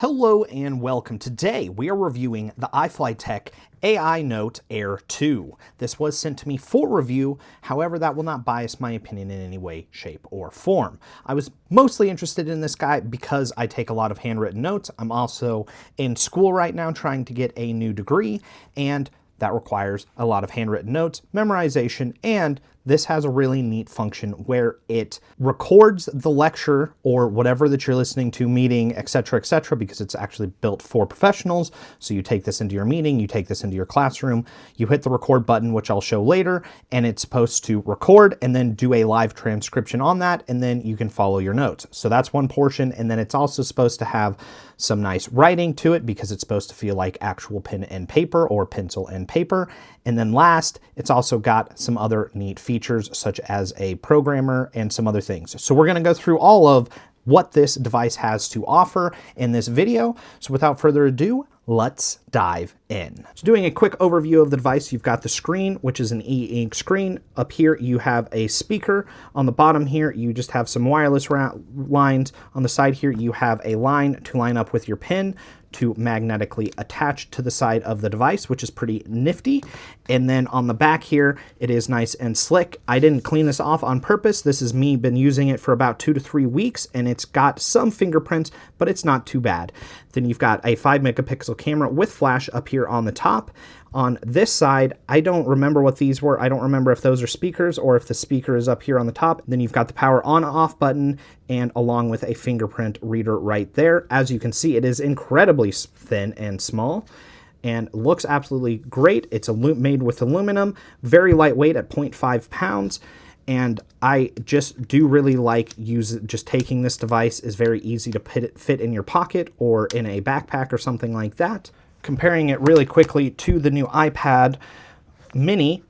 Hello and welcome. Today we are reviewing the IFlyTek AINote Air 2. This was sent to me for review, however that will not bias my opinion in any way, shape, or form. I was mostly interested in this guy because I take a lot of handwritten notes. I'm also in school right now trying to get a new degree, and that requires a lot of handwritten notes, memorization, and this has a really neat function where it records the lecture or whatever that you're listening to, meeting, etc., because it's actually built for professionals. So you take this into your meeting, you take this into your classroom, you hit the record button, which I'll show later, and it's supposed to record and then do a live transcription on that, and then you can follow your notes. So that's one portion, and then it's also supposed to have some nice writing to it because it's supposed to feel like actual pen and paper or pencil and paper. And then last, it's also got some other neat features such as a programmer and some other things. So we're going to go through all of what this device has to offer in this video. So without further ado, let's dive in. So doing a quick overview of the device, you've got the screen, which is an e-ink screen. Up here, you have a speaker. On the bottom here, you just have some wireless lines. On the side here, you have a line to line up with your pen to magnetically attach to the side of the device, which is pretty nifty. And then on the back here, it is nice and slick. I didn't clean this off on purpose. This is me been using it for about 2 to 3 weeks, and it's got some fingerprints, but it's not too bad. Then you've got a 5 megapixel camera with flash up here on the top. On this side, I don't remember what these were. I don't remember if those are speakers or if the speaker is up here on the top. Then you've got the power on off button and along with a fingerprint reader right there. As you can see, it is incredibly thin and small and looks absolutely great. It's made with aluminum, very lightweight at 0.5 pounds. And I just do really like just taking this device is very easy to fit in your pocket or in a backpack or something like that. Comparing it really quickly to the new iPad mini,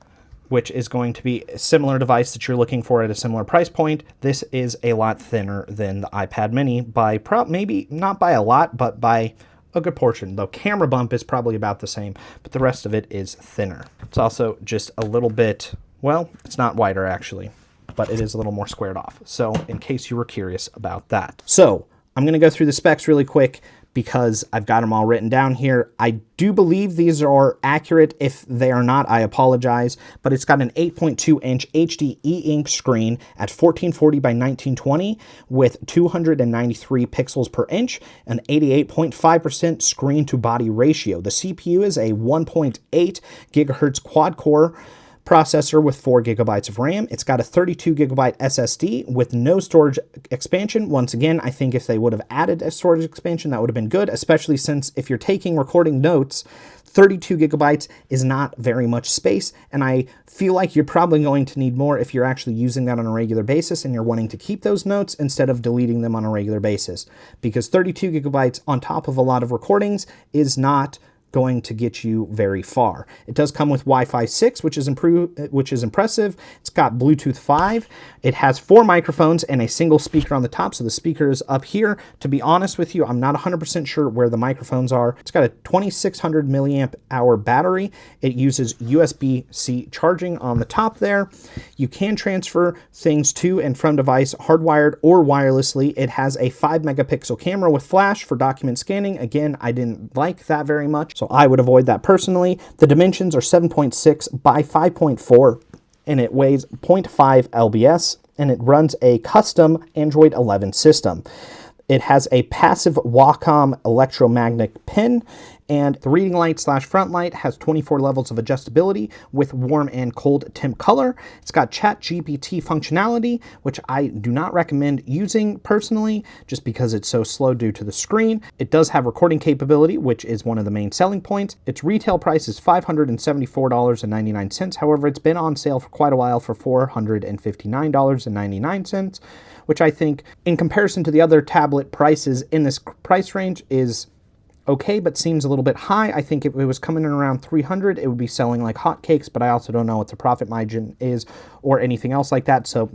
which is going to be a similar device that you're looking for at a similar price point, this is a lot thinner than the iPad mini by maybe not by a lot, but by a good portion. The camera bump is probably about the same, but the rest of it is thinner. It's also just a little bit, well, it's not wider actually, but it is a little more squared off. So in case you were curious about that. So I'm going to go through the specs really quick because I've got them all written down here. I do believe these are accurate. If they are not, I apologize. But it's got an 8.2-inch HD e-ink screen at 1440 by 1920 with 293 pixels per inch, an 88.5% screen-to-body ratio. The CPU is a 1.8 gigahertz quad-core processor with 4 gigabytes of RAM. It's got a 32 gigabyte SSD with no storage expansion. Once again, I think if they would have added a storage expansion, that would have been good, especially since if you're recording notes, 32 gigabytes is not very much space, and I feel like you're probably going to need more if you're actually using that on a regular basis and you're wanting to keep those notes instead of deleting them on a regular basis, because 32 gigabytes on top of a lot of recordings is not going to get you very far. It does come with Wi-Fi 6, which is impressive. It's got Bluetooth 5. It has 4 microphones and a single speaker on the top, so the speaker is up here. To be honest with you, I'm not 100% sure where the microphones are. It's got a 2600 milliamp hour battery. It uses USB-C charging on the top there. You can transfer things to and from device hardwired or wirelessly. It has a 5 megapixel camera with flash for document scanning. Again, I didn't like that very much, so I would avoid that personally. The dimensions are 7.6 by 5.4, and it weighs 0.5 lbs, and it runs a custom Android 11 system. It has a passive Wacom electromagnetic pen, and the reading light / front light has 24 levels of adjustability with warm and cold temp color. It's got ChatGPT functionality, which I do not recommend using personally, just because it's so slow due to the screen. It does have recording capability, which is one of the main selling points. Its retail price is $574.99. However, it's been on sale for quite a while for $459.99, which I think, in comparison to the other tablet prices in this price range, is okay, but seems a little bit high. I think if it was coming in around 300, it would be selling like hotcakes, but I also don't know what the profit margin is or anything else like that, so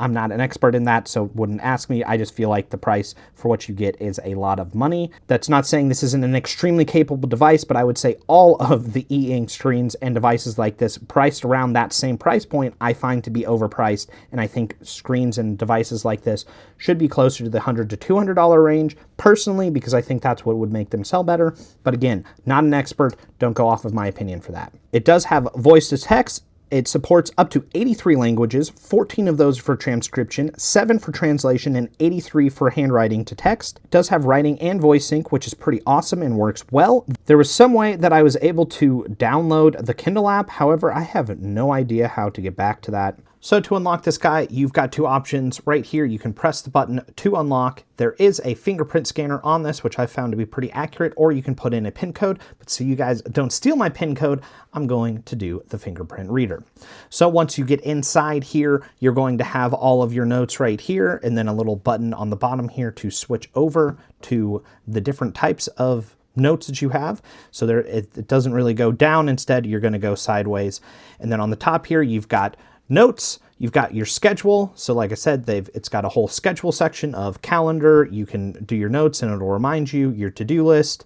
I'm not an expert in that, so wouldn't ask me. I just feel like the price for what you get is a lot of money. That's not saying this isn't an extremely capable device, but I would say all of the e-ink screens and devices like this priced around that same price point, I find to be overpriced. And I think screens and devices like this should be closer to the $100 to $200 range personally, because I think that's what would make them sell better. But again, not an expert. Don't go off of my opinion for that. It does have voice to text. It supports up to 83 languages, 14 of those for transcription, 7 for translation, and 83 for handwriting to text. It does have writing and voice sync, which is pretty awesome and works well. There was some way that I was able to download the Kindle app. However, I have no idea how to get back to that. So to unlock this guy, you've got two options right here. You can press the button to unlock. There is a fingerprint scanner on this, which I found to be pretty accurate, or you can put in a PIN code. But so you guys don't steal my PIN code, I'm going to do the fingerprint reader. So once you get inside here, you're going to have all of your notes right here, and then a little button on the bottom here to switch over to the different types of notes that you have. So there, it doesn't really go down. Instead, you're going to go sideways. And then on the top here, you've got notes, you've got your schedule. So like I said, it's got a whole schedule section of calendar. You can do your notes and it'll remind you your to-do list.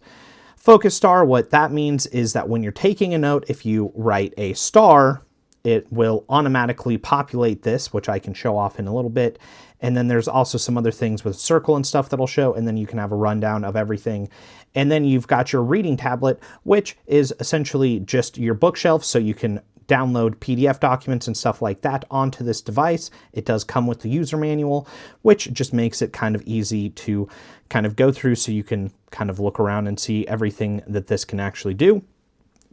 Focus star, what that means is that when you're taking a note, if you write a star, it will automatically populate this, which I can show off in a little bit. And then there's also some other things with circle and stuff that'll show, and then you can have a rundown of everything. And then you've got your reading tablet, which is essentially just your bookshelf, so you can download PDF documents and stuff like that onto this device. It does come with the user manual, which just makes it kind of easy to kind of go through, so you can kind of look around and see everything that this can actually do,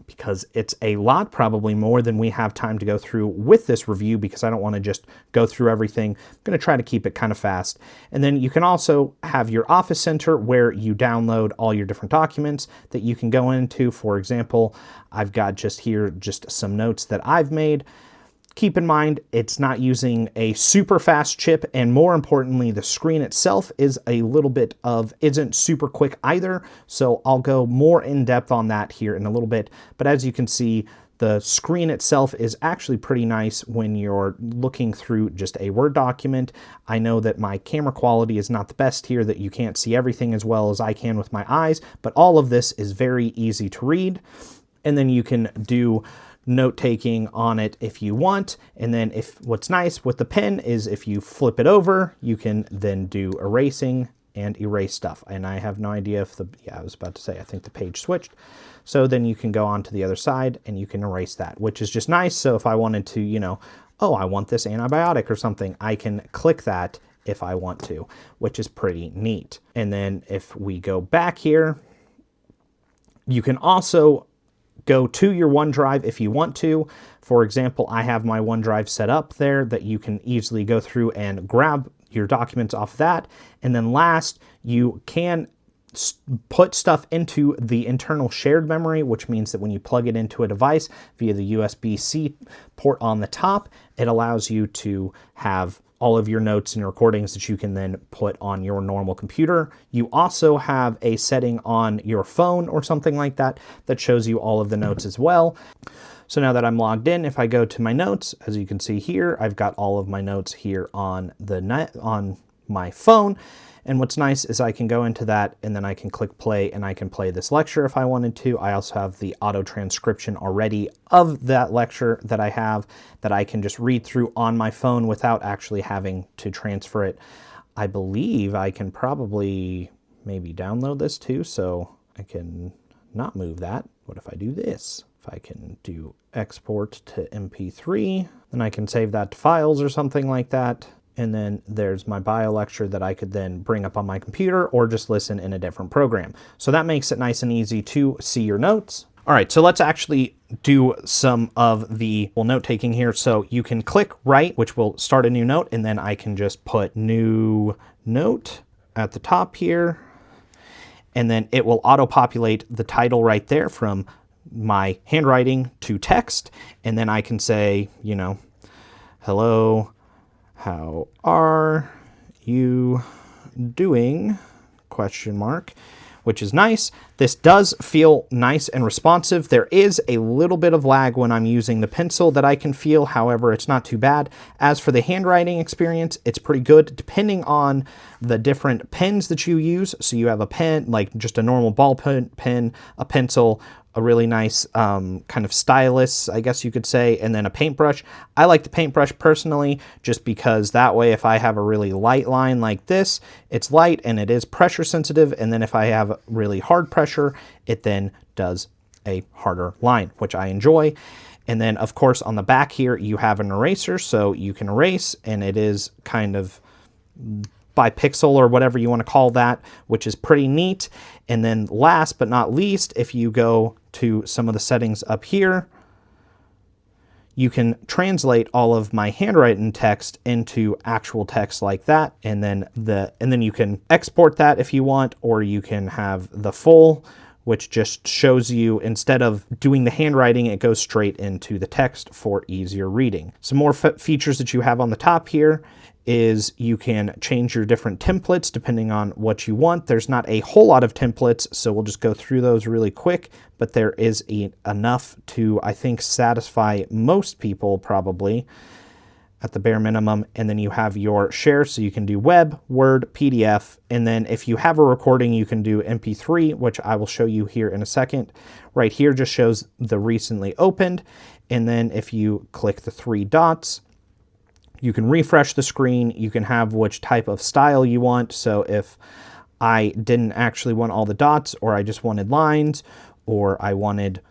because it's a lot, probably more than we have time to go through with this review, because I don't want to just go through everything. I'm going to try to keep it kind of fast. And then you can also have your Office Center where you download all your different documents that you can go into. For example, I've got just here just some notes that I've made. Keep in mind, it's not using a super fast chip, and more importantly, the screen itself is isn't super quick either. So I'll go more in depth on that here in a little bit. But as you can see, the screen itself is actually pretty nice when you're looking through just a Word document. I know that my camera quality is not the best here, that you can't see everything as well as I can with my eyes, but all of this is very easy to read. And then you can do note taking on it if you want. And then what's nice with the pen is if you flip it over, you can then do erasing and erase stuff. And I have no idea if I was about to say, I think the page switched. So then you can go on to the other side and you can erase that, which is just nice. So if I wanted to, oh, I want this antibiotic or something, I can click that if I want to, which is pretty neat. And then if we go back here, you can also go to your OneDrive if you want to. For example, I have my OneDrive set up there that you can easily go through and grab your documents off that. And then last, you can put stuff into the internal shared memory, which means that when you plug it into a device via the USB-C port on the top, it allows you to have all of your notes and recordings that you can then put on your normal computer. You also have a setting on your phone or something like that that shows you all of the notes as well. So now that I'm logged in, if I go to my notes, as you can see here, I've got all of my notes here on my phone. And what's nice is I can go into that and then I can click play and I can play this lecture if I wanted to. I also have the auto transcription already of that lecture that I have that I can just read through on my phone without actually having to transfer it. I believe I can probably maybe download this too, so I can not move that. What if I do this? If I can do export to MP3, then I can save that to files or something like that. And then there's my bio lecture that I could then bring up on my computer or just listen in a different program. So that makes it nice and easy to see your notes. All right, so let's actually do some of the note taking here. So you can click write, which will start a new note, and then I can just put new note at the top here. And then it will auto-populate the title right there from my handwriting to text. And then I can say, hello, how are you doing? ? which is nice. This does feel nice and responsive. There is a little bit of lag when I'm using the pencil that I can feel. However, it's not too bad. As for the handwriting experience, it's pretty good depending on the different pens that you use. So you have a pen, like just a normal ball pen, a pencil, a really nice kind of stylus, I guess you could say, and then a paintbrush. I like the paintbrush personally, just because that way if I have a really light line like this, it's light and it is pressure sensitive, and then if I have really hard pressure, it then does a harder line, which I enjoy. And then of course on the back here, you have an eraser, so you can erase, and it is kind of by pixel or whatever you want to call that, which is pretty neat. And then last but not least, if you go to some of the settings up here, you can translate all of my handwritten text into actual text like that, and then you can export that if you want, or you can have the full, which just shows you, instead of doing the handwriting, it goes straight into the text for easier reading. Some more features that you have on the top here is you can change your different templates depending on what you want. There's not a whole lot of templates, so we'll just go through those really quick, but there is enough to, I think, satisfy most people probably at the bare minimum. And then you have your share, so you can do web, Word, PDF, and then if you have a recording, you can do MP3, which I will show you here in a second. Right here just shows the recently opened, and then if you click the three dots, you can refresh the screen. You can have which type of style you want. So if I didn't actually want all the dots, or I just wanted lines, or I wanted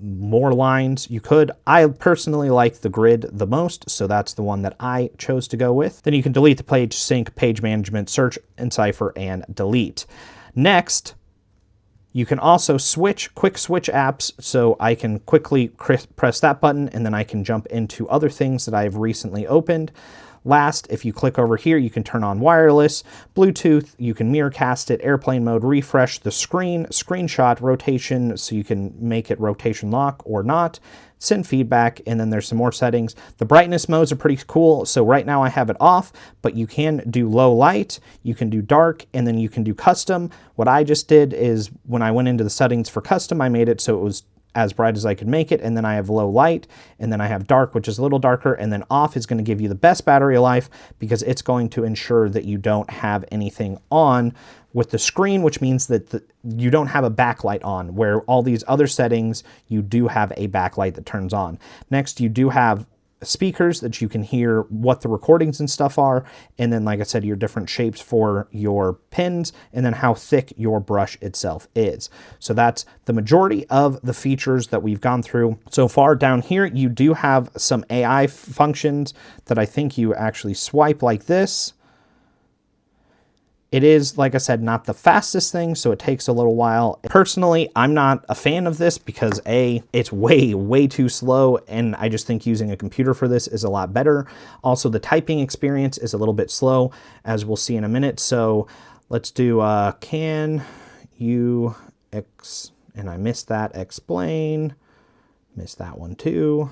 more lines, you could. I personally like the grid the most, so that's the one that I chose to go with. Then you can delete the page, sync, page management, search, encipher, and delete. Next, you can also quick switch apps, so I can quickly press that button, and then I can jump into other things that I've recently opened. Last, if you click over here, you can turn on wireless, Bluetooth, you can mirrorcast it, airplane mode, refresh the screen, screenshot, rotation, so you can make it rotation lock or not, send feedback, and then there's some more settings. The brightness modes are pretty cool, so right now I have it off, but you can do low light, you can do dark, and then you can do custom. What I just did is when I went into the settings for custom, I made it so it was as bright as I could make it, and then I have low light, and then I have dark, which is a little darker, and then off is going to give you the best battery life because it's going to ensure that you don't have anything on with the screen, which means that you don't have a backlight on, where all these other settings, you do have a backlight that turns on. Next, you do have speakers that you can hear what the recordings and stuff are, and then like I said, your different shapes for your pens, and then how thick your brush itself is. So that's the majority of the features that we've gone through so far. Down here you do have some AI functions that I think you actually swipe like this. It is, like I said, not the fastest thing, so it takes a little while. Personally, I'm not a fan of this because A, it's way too slow, and I just think using a computer for this is a lot better. Also, the typing experience is a little bit slow, as we'll see in a minute. So let's do can you, and I missed that, explain, missed that one too,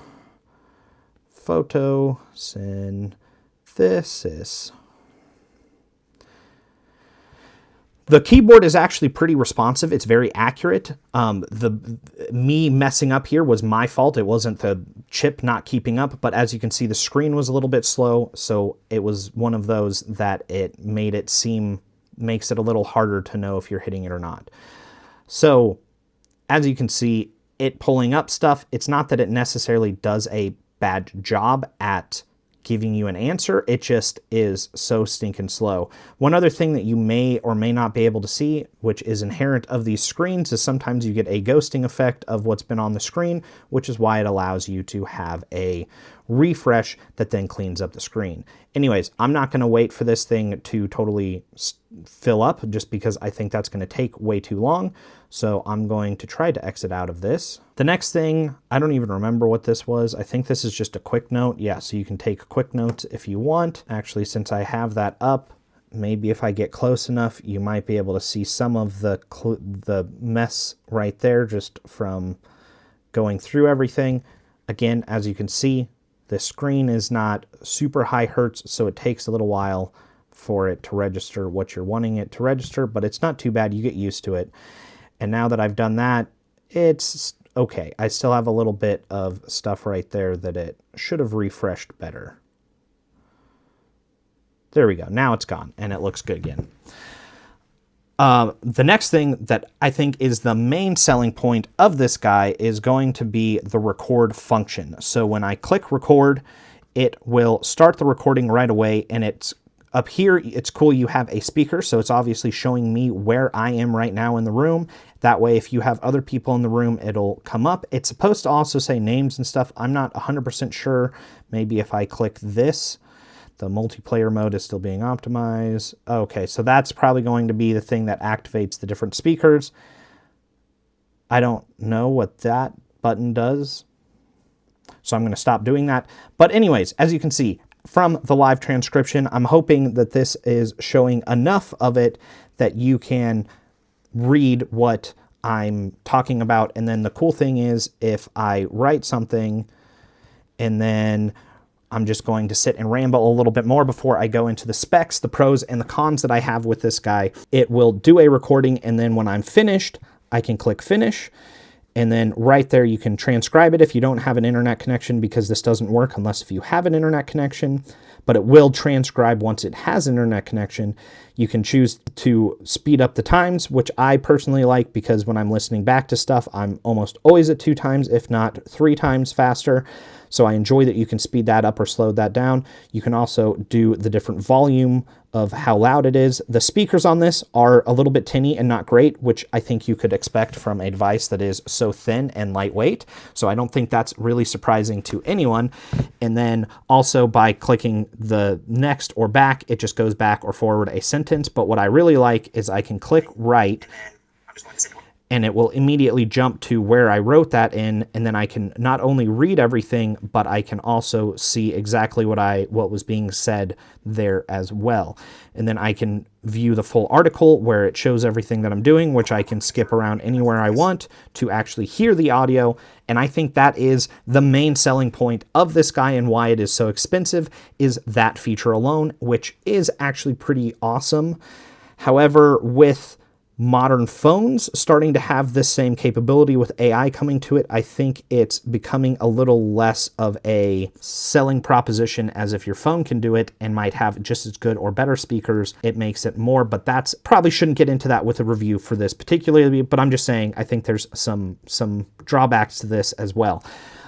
photosynthesis. The keyboard is actually pretty responsive. It's very accurate. Me messing up here was my fault. It wasn't the chip not keeping up, but as you can see, the screen was a little bit slow, so it was one of those that it makes it a little harder to know if you're hitting it or not. So as you can see, it pulling up stuff, it's not that it necessarily does a bad job at giving you an answer, it just is so stinking slow. One other thing that you may or may not be able to see, which is inherent of these screens, is sometimes you get a ghosting effect of what's been on the screen, which is why it allows you to have a refresh that then cleans up the screen. Anyways, I'm not going to wait for this thing to totally fill up just because I think that's going to take way too long. So I'm going to try to exit out of this. The next thing, I don't even remember what this was. I think this is just a quick note. Yeah, so you can take quick notes if you want. Actually, since I have that up, maybe if I get close enough, you might be able to see some of the mess right there just from going through everything. Again, as you can see, the screen is not super high hertz, so it takes a little while for it to register what you're wanting it to register, but it's not too bad. You get used to it. And now that I've done that, it's okay. I still have a little bit of stuff right there that it should have refreshed better. There we go. Now it's gone and it looks good again. The next thing that I think is the main selling point of this guy is going to be the record function. So when I click record, it will start the recording right away, and it's up here. It's cool. You have a speaker, so it's obviously showing me where I am right now in the room. That way, if you have other people in the room, it'll come up. It's supposed to also say names and stuff. I'm not 100% sure. Maybe if I click this, the multiplayer mode is still being optimized. Okay, so that's probably going to be the thing that activates the different speakers. I don't know what that button does, so I'm going to stop doing that. But anyways, as you can see from the live transcription, I'm hoping that this is showing enough of it that you can read what I'm talking about. And then the cool thing is, if I write something and then I'm just going to sit and ramble a little bit more before I go into the specs, the pros and the cons that I have with this guy, it will do a recording, and then when I'm finished, I can click finish, and then right there you can transcribe it if you don't have an internet connection, because this doesn't work unless if you have an internet connection, but it will transcribe once it has an internet connection. You can choose to speed up the times, which I personally like, because when I'm listening back to stuff, I'm almost always at 2 times, if not 3 times faster. So I enjoy that you can speed that up or slow that down. You can also do the different volume of how loud it is. The speakers on this are a little bit tinny and not great, which I think you could expect from a device that is so thin and lightweight. So I don't think that's really surprising to anyone. And then also by clicking the next or back, it just goes back or forward a sentence. But what I really like is I can click right, and it will immediately jump to where I wrote that in, and then I can not only read everything, but I can also see exactly what was being said there as well. And then I can view the full article where it shows everything that I'm doing, which I can skip around anywhere I want to actually hear the audio. And I think that is the main selling point of this guy, and why it is so expensive is that feature alone, which is actually pretty awesome. However, with modern phones starting to have this same capability with AI coming to it, I think it's becoming a little less of a selling proposition, as if your phone can do it and might have just as good or better speakers, it makes it more. But that's probably shouldn't get into that with a review for this particularly, but I'm just saying I think there's some drawbacks to this as well.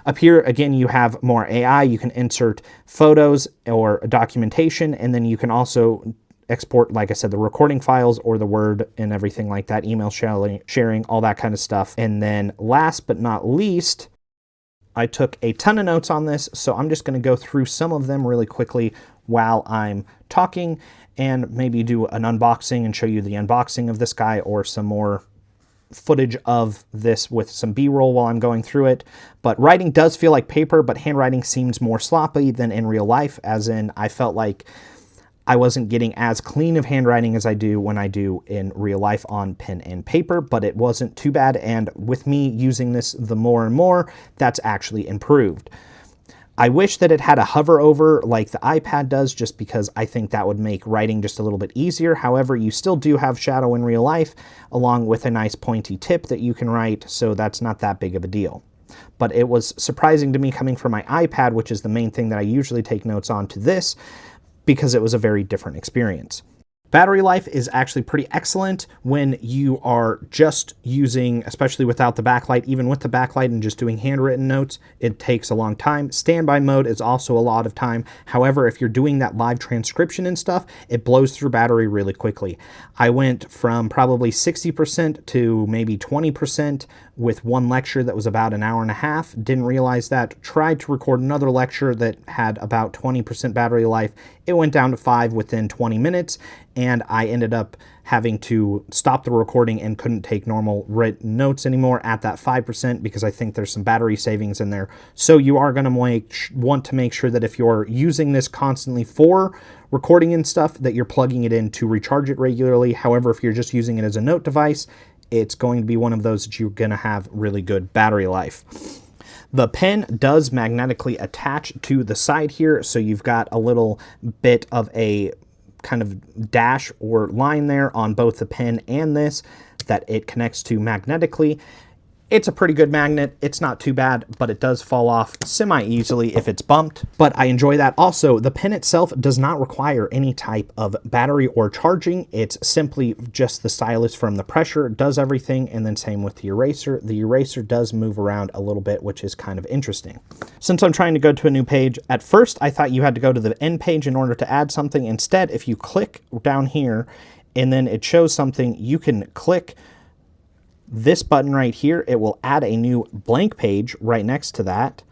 Up here, again, you have more AI. You can insert photos or documentation, and then you can also export, like I said, the recording files or the Word and everything like that, email sharing, all that kind of stuff. And then last but not least, I took a ton of notes on this, so I'm just going to go through some of them really quickly while I'm talking, and maybe do an unboxing and show you the unboxing of this guy, or some more footage of this with some B-roll while I'm going through it. But writing does feel like paper, but handwriting seems more sloppy than in real life, as in I felt like I wasn't getting as clean of handwriting as I do when I do in real life on pen and paper, but it wasn't too bad. And with me using this the more and more, that's actually improved. I wish that it had a hover over like the iPad does, just because I think that would make writing just a little bit easier. However, you still do have shadow in real life, along with a nice pointy tip that you can write, so that's not that big of a deal. But it was surprising to me coming from my iPad, which is the main thing that I usually take notes on, to this, because it was a very different experience. Battery life is actually pretty excellent when you are just using, especially without the backlight. Even with the backlight and just doing handwritten notes, it takes a long time. Standby mode is also a lot of time. However, if you're doing that live transcription and stuff, it blows through battery really quickly. I went from probably 60% to maybe 20% with one lecture that was about an hour and a half. Didn't realize that. Tried to record another lecture that had about 20% battery life. It went down to 5 within 20 minutes, and I ended up having to stop the recording and couldn't take normal written notes anymore at that 5%, because I think there's some battery savings in there. So you are going to want to make sure that if you're using this constantly for recording and stuff, that you're plugging it in to recharge it regularly. However, if you're just using it as a note device, it's going to be one of those that you're going to have really good battery life. The pen does magnetically attach to the side here, so you've got a little bit of a kind of dash or line there on both the pen and this that it connects to magnetically. It's a pretty good magnet. It's not too bad, but it does fall off semi-easily if it's bumped, but I enjoy that. Also, the pen itself does not require any type of battery or charging. It's simply just the stylus from the pressure. It does everything, and then same with the eraser. The eraser does move around a little bit, which is kind of interesting. Since I'm trying to go to a new page, at first I thought you had to go to the end page in order to add something. Instead, if you click down here and then it shows something, you can click this button right here. It will add a new blank page right next to that.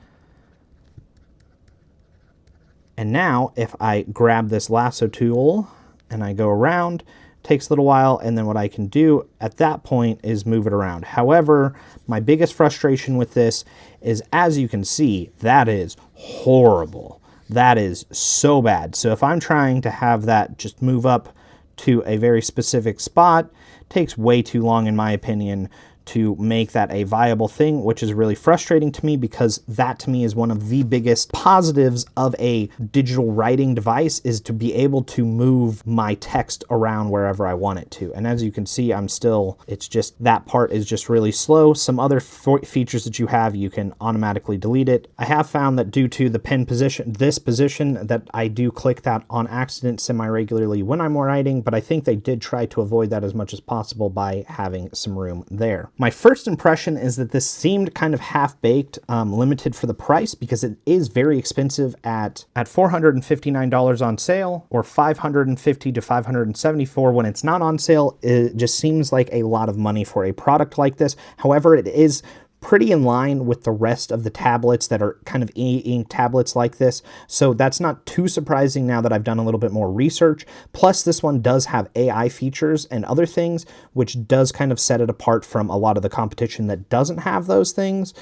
And now if I grab this lasso tool and I go around, takes a little while, and then what I can do at that point is move it around. However, my biggest frustration with this is, as you can see, that is horrible. That is so bad. So if I'm trying to have that just move up to a very specific spot, takes way too long, in my opinion, to make that a viable thing, which is really frustrating to me, because that to me is one of the biggest positives of a digital writing device, is to be able to move my text around wherever I want it to. And as you can see, it's just, that part is just really slow. Some other features that you have, you can automatically delete it. I have found that due to the pen position, this position, that I do click that on accident semi-regularly when I'm writing, but I think they did try to avoid that as much as possible by having some room there. My first impression is that this seemed kind of half-baked, limited for the price, because it is very expensive at $459 on sale, or $550 to $574 when it's not on sale. It just seems like a lot of money for a product like this. However, it is pretty in line with the rest of the tablets that are kind of e-ink tablets like this. So that's not too surprising now that I've done a little bit more research. Plus, this one does have AI features and other things, which does kind of set it apart from a lot of the competition that doesn't have those things,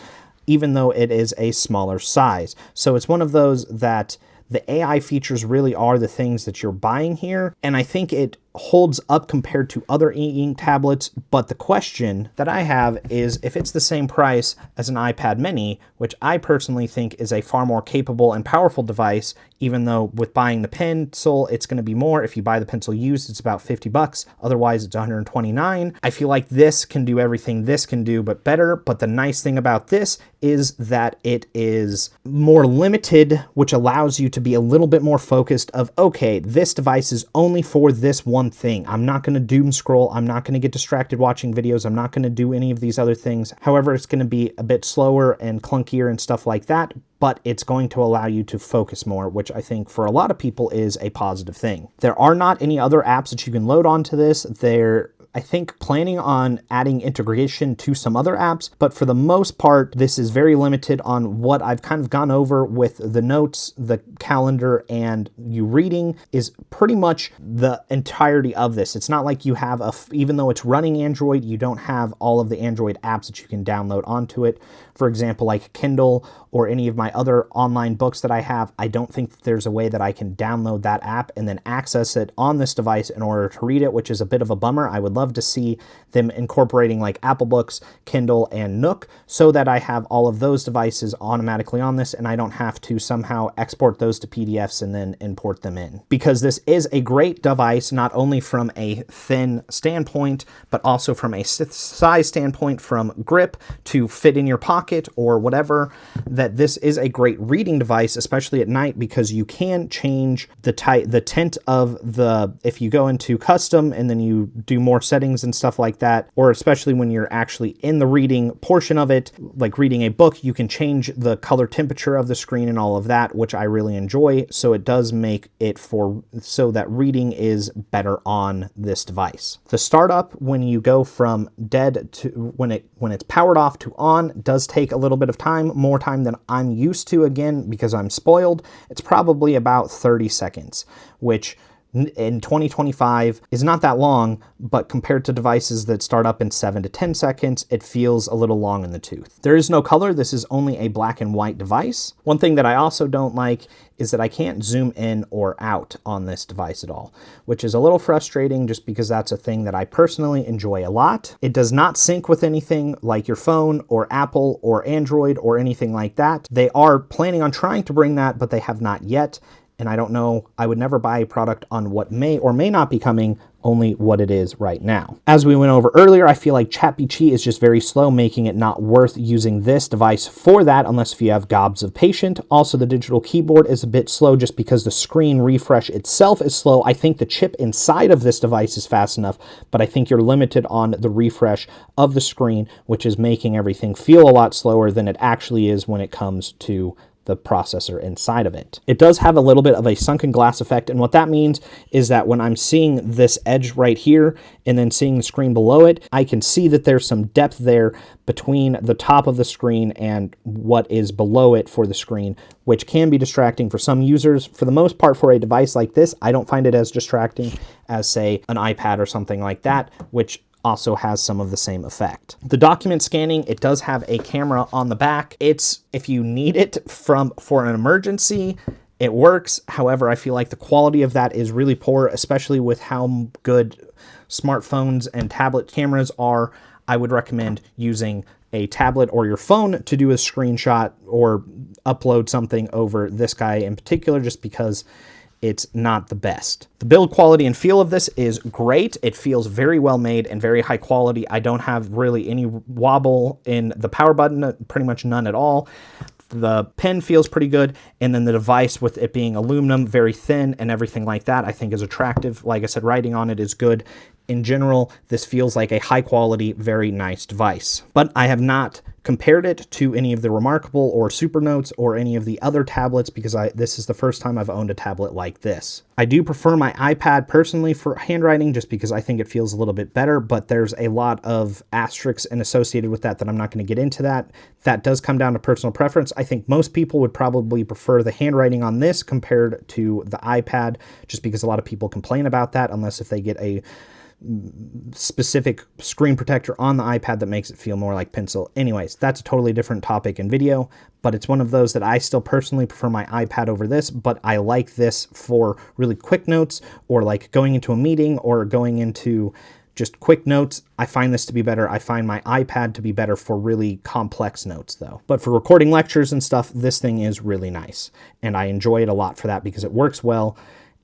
even though it is a smaller size. So it's one of those that the AI features really are the things that you're buying here. And I think it holds up compared to other e-ink tablets, but the question that I have is if it's the same price as an iPad mini, which I personally think is a far more capable and powerful device, even though with buying the pencil, it's going to be more. If you buy the pencil used, it's about 50 bucks. Otherwise, it's 129. I feel like this can do everything this can do, but better. But the nice thing about this is that it is more limited, which allows you to be a little bit more focused of, okay, this device is only for this one thing. I'm not going to doom scroll. I'm not going to get distracted watching videos. I'm not going to do any of these other things. However, it's going to be a bit slower and clunkier and stuff like that, but it's going to allow you to focus more, which I think for a lot of people is a positive thing. There are not any other apps that you can load onto this. They're, I think, planning on adding integration to some other apps, but for the most part, this is very limited on what I've kind of gone over with the notes, the calendar, and you reading is pretty much the entirety of this. It's not like you have even though it's running Android, you don't have all of the Android apps that you can download onto it. For example, like Kindle or any of my other online books that I have, I don't think that there's a way that I can download that app and then access it on this device in order to read it, which is a bit of a bummer. I would love to see them incorporating like Apple Books, Kindle, and Nook so that I have all of those devices automatically on this and I don't have to somehow export those to PDFs and then import them in. Because this is a great device, not only from a thin standpoint, but also from a size standpoint, from grip to fit in your pocket or whatever, that this is a great reading device, especially at night, because you can change the tint of the, if you go into custom and then you do more settings and stuff like that, or especially when you're actually in the reading portion of it, like reading a book, you can change the color temperature of the screen and all of that, which I really enjoy. So it does make it so that reading is better on this device. The startup, when you go from dead to when it's powered off to on, does take a little bit of time, more time than I'm used to, again, because I'm spoiled. It's probably about 30 seconds, which in 2025 is not that long, but compared to devices that start up in 7 to 10 seconds, it feels a little long in the tooth. There is no color. This is only a black and white device. One thing that I also don't like is that I can't zoom in or out on this device at all, which is a little frustrating just because that's a thing that I personally enjoy a lot. It does not sync with anything like your phone or Apple or Android or anything like that. They are planning on trying to bring that, but they have not yet. and I don't know, I would never buy a product on what may or may not be coming, only what it is right now. As we went over earlier, I feel like ChatGPT is just very slow, making it not worth using this device for that unless if you have gobs of patience. Also, the digital keyboard is a bit slow just because the screen refresh itself is slow. I think the chip inside of this device is fast enough, but I think you're limited on the refresh of the screen, which is making everything feel a lot slower than it actually is when it comes to the processor inside of it. It does have a little bit of a sunken glass effect, and what that means is that when I'm seeing this edge right here and then seeing the screen below it, I can see that there's some depth there between the top of the screen and what is below it for the screen, which can be distracting for some users. For the most part, for a device like this, I don't find it as distracting as, say, an iPad or something like that, which also has some of the same effect. The document scanning, it does have a camera on the back. It's, if you need it for an emergency, it works. However, I feel like the quality of that is really poor, especially with how good smartphones and tablet cameras are. I would recommend using a tablet or your phone to do a screenshot or upload something over this guy in particular, just because it's not the best. The build quality and feel of this is great. It feels very well made and very high quality. I don't have really any wobble in the power button, pretty much none at all. The pen feels pretty good, and then the device, with it being aluminum, very thin and everything like that, I think is attractive. Like I said, writing on it is good. In general, this feels like a high quality, very nice device. But I have not compared it to any of the Remarkable or Supernotes or any of the other tablets because this is the first time I've owned a tablet like this. I do prefer my iPad personally for handwriting just because I think it feels a little bit better, but there's a lot of asterisks and associated with that I'm not going to get into that. That does come down to personal preference. I think most people would probably prefer the handwriting on this compared to the iPad, just because a lot of people complain about that, unless if they get a specific screen protector on the iPad that makes it feel more like pencil. Anyways, that's a totally different topic and video, but it's one of those that I still personally prefer my iPad over this, but I like this for really quick notes or like going into a meeting or going into just quick notes. I find this to be better. I find my iPad to be better for really complex notes though. But for recording lectures and stuff, this thing is really nice. And I enjoy it a lot for that because it works well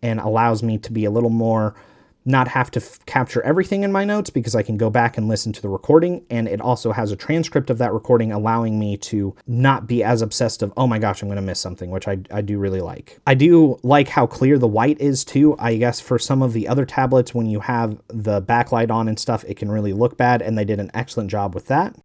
and allows me to be a little more not have to capture everything in my notes because I can go back and listen to the recording, and it also has a transcript of that recording allowing me to not be as obsessed of, oh my gosh, I'm going to miss something, which I do really like. I do like how clear the white is too. I guess for some of the other tablets, when you have the backlight on and stuff, it can really look bad, and they did an excellent job with that.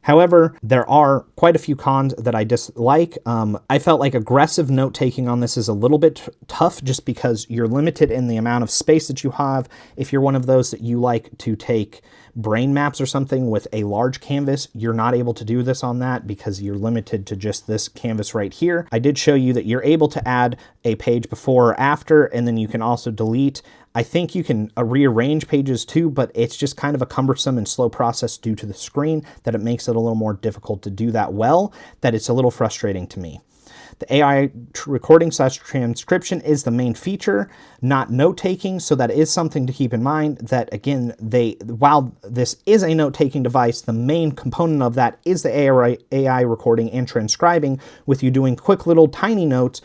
However, there are quite a few cons that I dislike. I felt like aggressive note-taking on this is a little bit tough just because you're limited in the amount of space that you have. If you're one of those that you like to take brain maps or something with a large canvas, you're not able to do this on that because you're limited to just this canvas right here. I did show you that you're able to add a page before or after, and then you can also delete. I think you can rearrange pages too, but it's just kind of a cumbersome and slow process due to the screen that it makes it a little more difficult to do that well, that it's a little frustrating to me. The AI recording / transcription is the main feature, not note-taking, so that is something to keep in mind that, again, while this is a note-taking device, the main component of that is the AI recording and transcribing, with you doing quick little tiny notes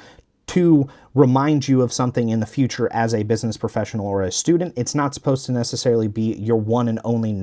to remind you of something in the future as a business professional or a student. It's not supposed to necessarily be your one and only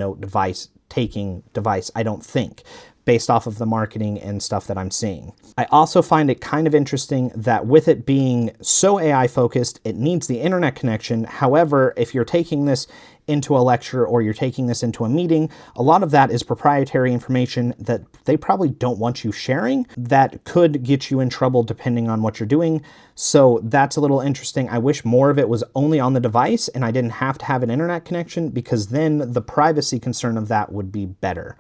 taking device, I don't think, based off of the marketing and stuff that I'm seeing. I also find it kind of interesting that with it being so AI focused, it needs the internet connection. However, if you're taking this into a lecture or you're taking this into a meeting, a lot of that is proprietary information that they probably don't want you sharing that could get you in trouble depending on what you're doing. So that's a little interesting. I wish more of it was only on the device and I didn't have to have an internet connection, because then the privacy concern of that would be better.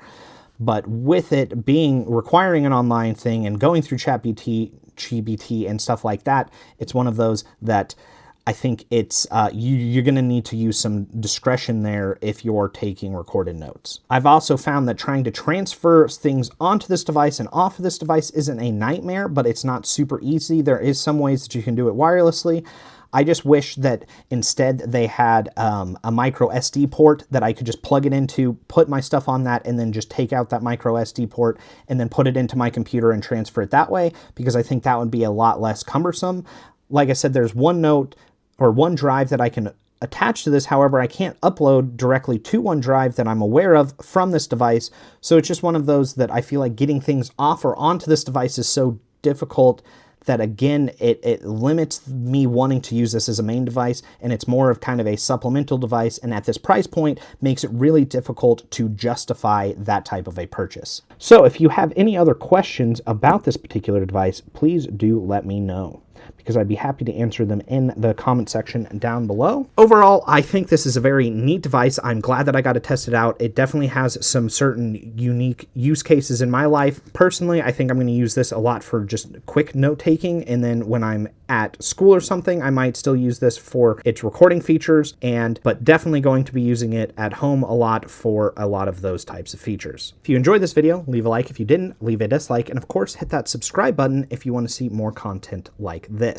But with it requiring an online thing and going through ChatGPT and stuff like that, it's one of those that I think it's you're going to need to use some discretion there if you're taking recorded notes. I've also found that trying to transfer things onto this device and off of this device isn't a nightmare, but it's not super easy. There is some ways that you can do it wirelessly. I just wish that instead they had a micro SD port that I could just plug it into, put my stuff on that, and then just take out that micro SD port and then put it into my computer and transfer it that way, because I think that would be a lot less cumbersome. Like I said, there's OneNote or OneDrive that I can attach to this. However, I can't upload directly to OneDrive that I'm aware of from this device. So it's just one of those that I feel like getting things off or onto this device is so difficult that, again, it limits me wanting to use this as a main device, and it's more of kind of a supplemental device, and at this price point makes it really difficult to justify that type of a purchase. So if you have any other questions about this particular device, please do let me know, because I'd be happy to answer them in the comment section down below. Overall, I think this is a very neat device. I'm glad that I got to test it out. It definitely has some certain unique use cases in my life. Personally, I think I'm going to use this a lot for just quick note-taking, and then when I'm at school or something, I might still use this for its recording features, but definitely going to be using it at home a lot for a lot of those types of features. If you enjoyed this video, leave a like. If you didn't, leave a dislike, and of course, hit that subscribe button if you want to see more content like this.